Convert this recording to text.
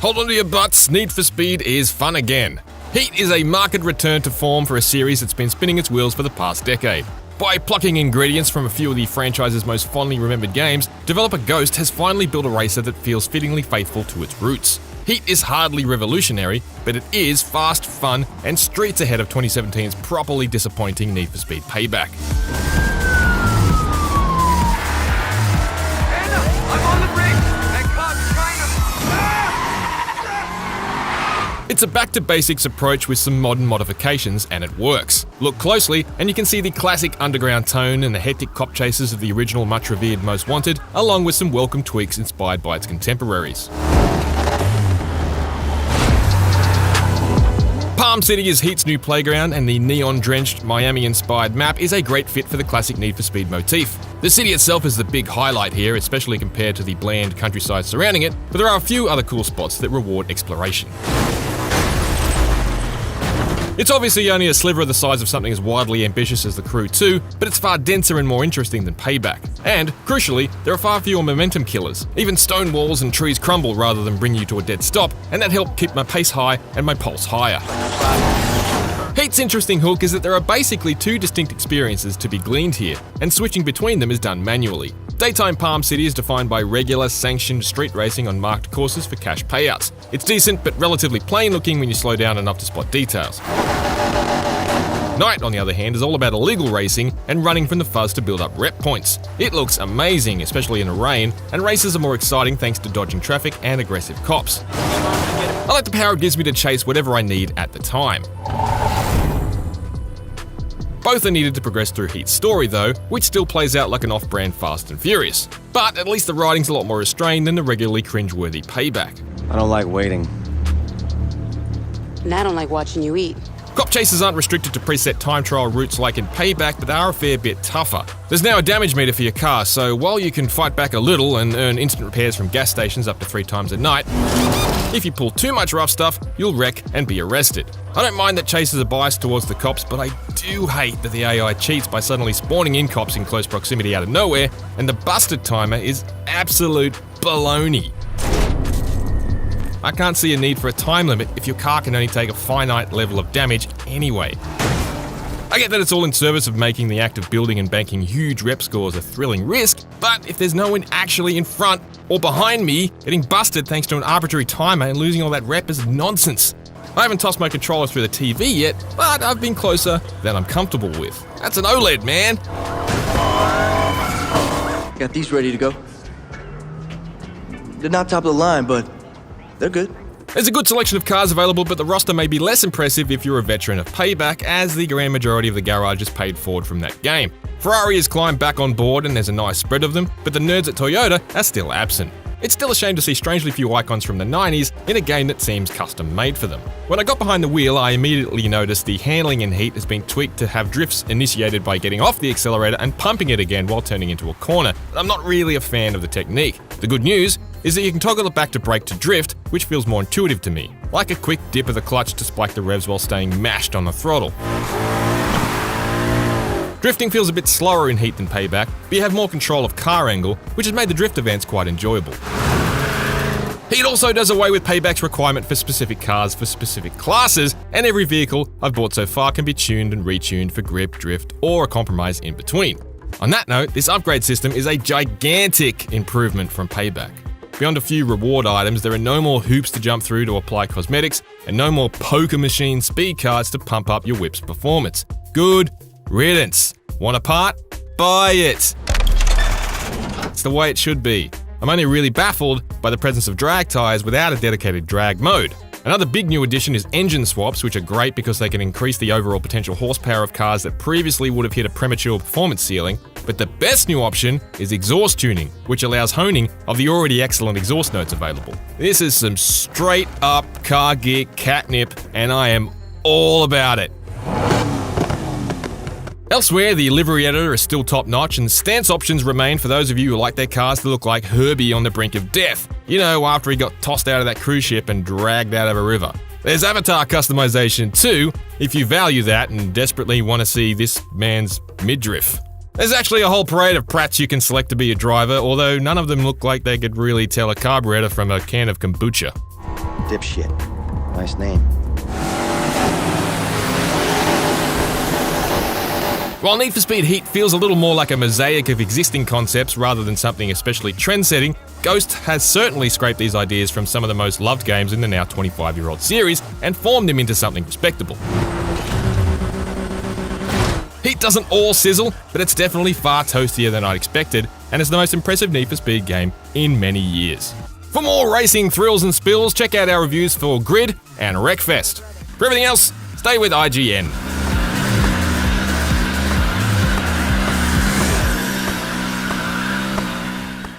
Hold on to your butts, Need for Speed is fun again. Heat is a marked return to form for a series that's been spinning its wheels for the past decade. By plucking ingredients from a few of the franchise's most fondly remembered games, developer Ghost has finally built a racer that feels fittingly faithful to its roots. Heat is hardly revolutionary, but it is fast, fun, and streets ahead of 2017's properly disappointing Need for Speed Payback. It's a back-to-basics approach with some modern modifications, and it works. Look closely, and you can see the classic underground tone and the hectic cop chases of the original much-revered Most Wanted, along with some welcome tweaks inspired by its contemporaries. Palm City is Heat's new playground, and the neon-drenched, Miami-inspired map is a great fit for the classic Need for Speed motif. The city itself is the big highlight here, especially compared to the bland countryside surrounding it, but there are a few other cool spots that reward exploration. It's obviously only a sliver of the size of something as wildly ambitious as The Crew 2, but it's far denser and more interesting than Payback. And, crucially, there are far fewer momentum killers. Even stone walls and trees crumble rather than bring you to a dead stop, and that helped keep my pace high and my pulse higher. Heat's interesting hook is that there are basically two distinct experiences to be gleaned here, and switching between them is done manually. Daytime Palm City is defined by regular, sanctioned street racing on marked courses for cash payouts. It's decent, but relatively plain looking when you slow down enough to spot details. Night, on the other hand, is all about illegal racing and running from the fuzz to build up rep points. It looks amazing, especially in the rain, and races are more exciting thanks to dodging traffic and aggressive cops. I like the power it gives me to chase whatever I need at the time. Both are needed to progress through Heat's story though, which still plays out like an off-brand Fast and Furious. But at least the writing's a lot more restrained than the regularly cringe-worthy Payback. I don't like waiting. And I don't like watching you eat. Cop chases aren't restricted to preset time trial routes like in Payback, but they are a fair bit tougher. There's now a damage meter for your car, so while you can fight back a little and earn instant repairs from gas stations up to 3 times a night, if you pull too much rough stuff, you'll wreck and be arrested. I don't mind that chases are biased towards the cops, but I do hate that the AI cheats by suddenly spawning in cops in close proximity out of nowhere, and the busted timer is absolute baloney. I can't see a need for a time limit if your car can only take a finite level of damage anyway. I get that it's all in service of making the act of building and banking huge rep scores a thrilling risk, but if there's no one actually in front or behind me, getting busted thanks to an arbitrary timer and losing all that rep is nonsense. I haven't tossed my controller through the TV yet, but I've been closer than I'm comfortable with. That's an OLED, man! Got these ready to go. They're not top of the line, but they're good. There's a good selection of cars available, but the roster may be less impressive if you're a veteran of Payback, as the grand majority of the garage is paid forward from that game. Ferrari has climbed back on board and there's a nice spread of them, but the nerds at Toyota are still absent. It's still a shame to see strangely few icons from the 90s in a game that seems custom made for them. When I got behind the wheel, I immediately noticed the handling in Heat has been tweaked to have drifts initiated by getting off the accelerator and pumping it again while turning into a corner. I'm not really a fan of the technique. The good news is that you can toggle it back to brake to drift, which feels more intuitive to me, like a quick dip of the clutch to spike the revs while staying mashed on the throttle. Drifting feels a bit slower in Heat than Payback, but you have more control of car angle, which has made the drift events quite enjoyable. Heat also does away with Payback's requirement for specific cars for specific classes, and every vehicle I've bought so far can be tuned and retuned for grip, drift, or a compromise in between. On that note, this upgrade system is a gigantic improvement from Payback. Beyond a few reward items, there are no more hoops to jump through to apply cosmetics, and no more poker machine speed cards to pump up your whip's performance. Good riddance. Want a part? Buy it! It's the way it should be. I'm only really baffled by the presence of drag tires without a dedicated drag mode. Another big new addition is engine swaps, which are great because they can increase the overall potential horsepower of cars that previously would have hit a premature performance ceiling. But the best new option is exhaust tuning, which allows honing of the already excellent exhaust notes available. This is some straight up car gear catnip, and I am all about it. Elsewhere, the livery editor is still top-notch, and stance options remain for those of you who like their cars to look like Herbie on the brink of death. You know, after he got tossed out of that cruise ship and dragged out of a river. There's avatar customization too, if you value that and desperately want to see this man's midriff. There's actually a whole parade of prats you can select to be a driver, although none of them look like they could really tell a carburetor from a can of kombucha. dipshit. Nice name. While Need for Speed Heat feels a little more like a mosaic of existing concepts rather than something especially trend-setting, Ghost has certainly scraped these ideas from some of the most loved games in the now 25-year-old series and formed them into something respectable. Heat doesn't all sizzle, but it's definitely far toastier than I'd expected, and is the most impressive Need for Speed game in many years. For more racing thrills and spills, check out our reviews for Grid and Wreckfest. For everything else, stay with IGN.